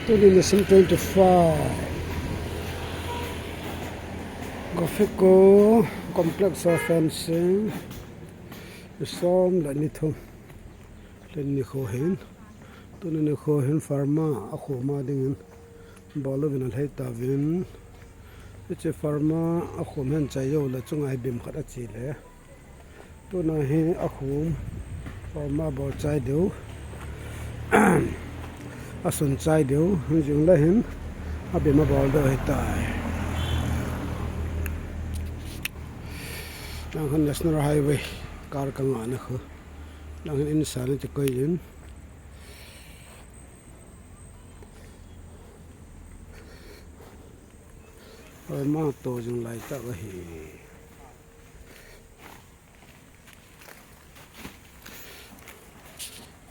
2025 Gofico complex of fencing som la ni thum len ni kho hen tun ni kho hen pharma a kho ma ding bolo vin al heta vin che pharma a kho men chai yo la chungai bim khat a chi le tu na he a khum pharma bo chai deu a sun chai deu jung la hen a bim a bol do heta lang national highway car ka nga na kho lang insan te ko yin ma to jung lai ta wa hi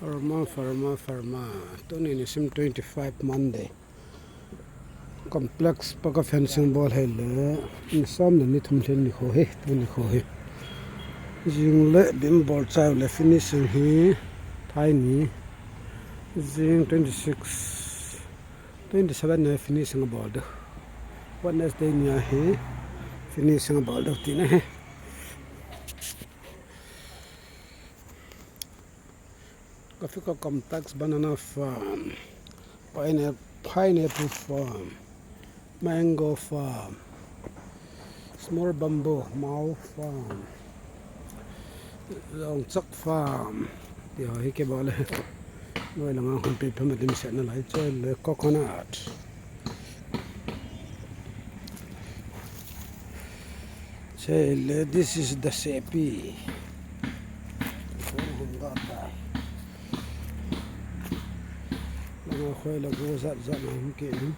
Pharma to ni sim 25 Monday complex paka fencing ball hele in som ni thum len ni kho he tu ni kho he jing le bim ball chau le finishing hi thai ni jing 27 na finishing ball do Wednesday ni he finishing ball do ti na he Gofico complex banana farm pineapple farm mango farm small bamboo mau farm long chak farm ti hi ke bole noi langa hon pe pham dim se na lai choi le coconut this is the sepi khoi la go zat na hum ke ni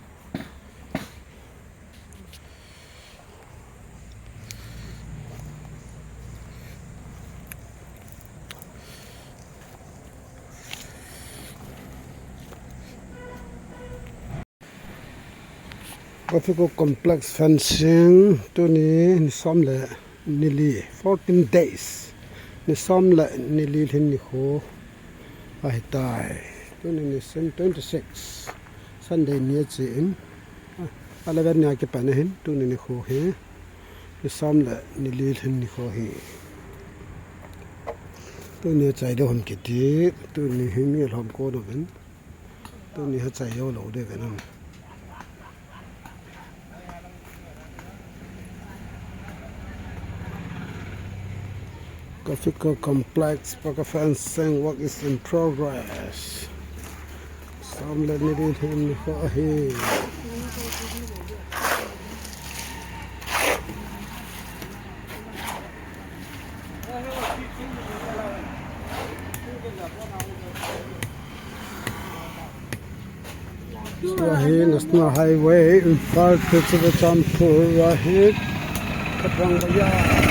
Gofico complex fencing to ni som le nearly 14 days ni som le nearly hin ni kho ai tai to ni 26 Sunday near chin ala ver nya ke pan hin to ni kho he ni som le nearly hin ni kho he to ni chai do hom ke ti to ni hin ni hom ko do ben to ni ha chai yo lo de ben Gofico complex paka fencing work is in progress. Some let me read him for here. Rahid National Highway in Park to the Champur Rahid Katrangaya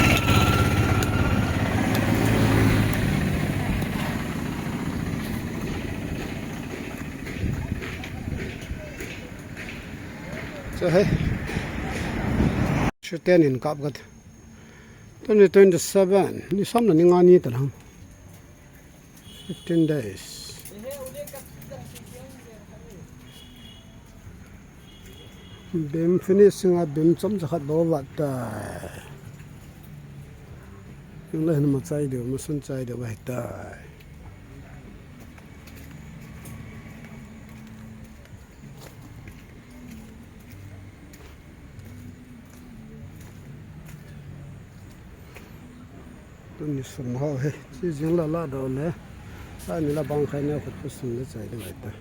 hey shuten in kap gat 2027 ni som na ni ngani ta lang 15 days bim finishing a bim chom cha khat bo wat ta yung le na ma chai de ma sun chai de wa ta ni sum ho he chi jing la do le sa ni la bang khai na khut pu sum le chai de lai ta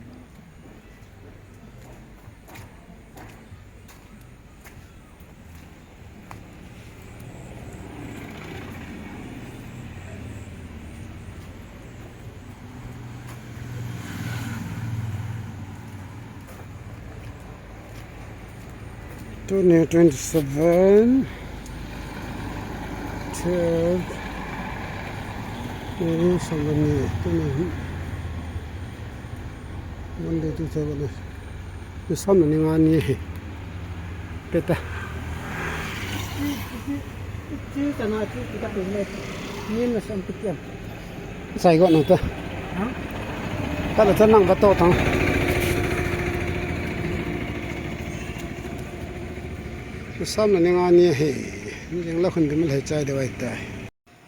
to 27 till somebody Monday to Thursday the sun ni ngani peta chi kana chi ka pe le ni na sam pi tiam sai go no ta ta la tan nang ba to tang Some running on here. Looking to me, child away there.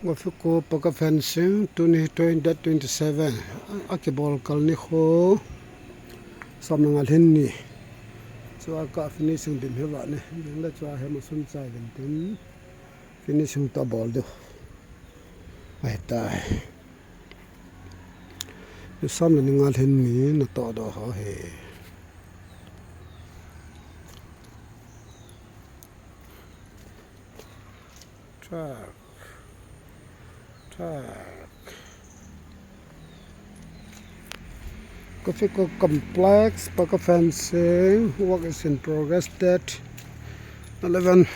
Go for go poker fencing, 27. Akibol Kalniho. Some of Henny. So I got finishing the Havana. Let's try him some silent. Finishing the ball. I die. The some running on Henny, not all how he. Graphical complex, poker fencing, work is in progress. That 11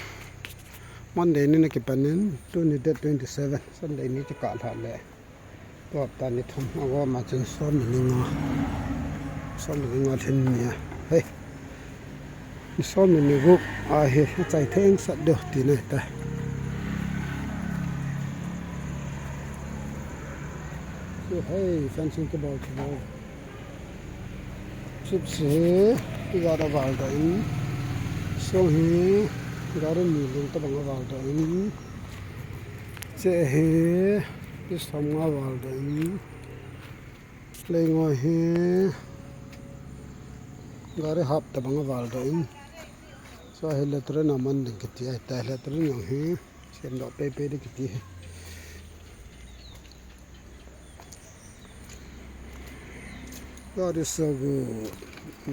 Monday ni nakipanin, 27 Sunday ni chakal hale. To tani thum awa ma chen som ni thin nia. Hey. Ni som ni gu a he chai theng sat do ti ne ta. So hey, fencing ke ball ke ball. Chips he, igara ball da in. So he, igara niling ta banga ball da in. Che he, is samga ball da in. Playing o he, igara hap ta banga ball da in. So he letre na man ding kiti ai ta letre nyong he, sen do pe pe de kiti he. God is so good.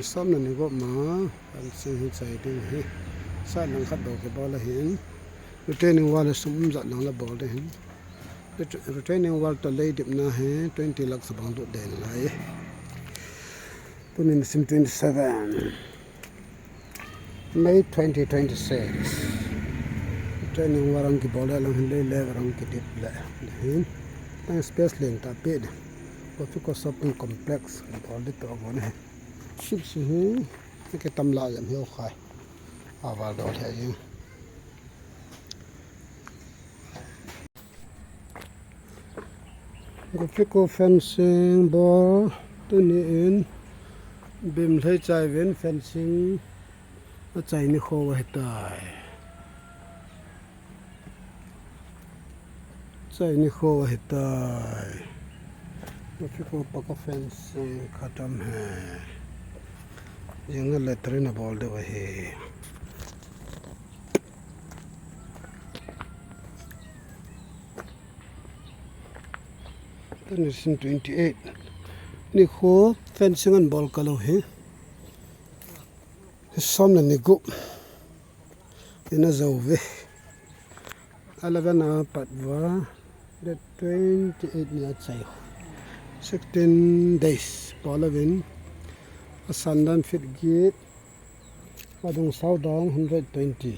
Some of the ma and see his idea here. Silent cut dog ball hin. Retaining wall is some that on the ball to him. Retaining wall to lay dip na he 20 lakhs about the day. Put in sim 27 May 2026. Retaining wall on the ball along the lever on the dip him. Thanks especially in the bed. Ko shopping complex bol de to gon hai chips hi ke tamla jam hiu khai awal do the yin ko fencing ball tu ni in bim thai chai ven fencing a chai ni kho wa tai chai ni kho wa tai को पका फेंस खत्म है young letter न बोल दे वही तो 28 निको फेंसिंग अन बॉल कलो है सामने निको इन जावे 11 पटवा 28 निया चाहिए 16 days Polavin a Sandan fit gate Padung South down 120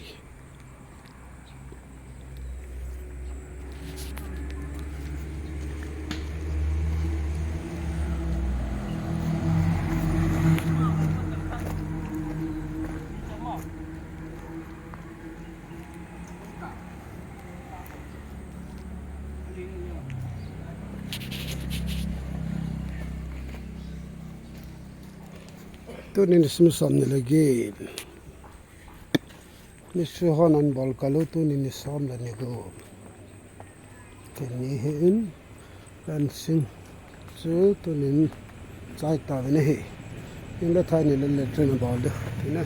तो निस्म सामने लगे निस्म होनन बॉल कलो तो निस्म लने को कनी है इन फेंसिंग जो तो निन चाहता नहीं इन ला था निल लेटर न बॉल दे ना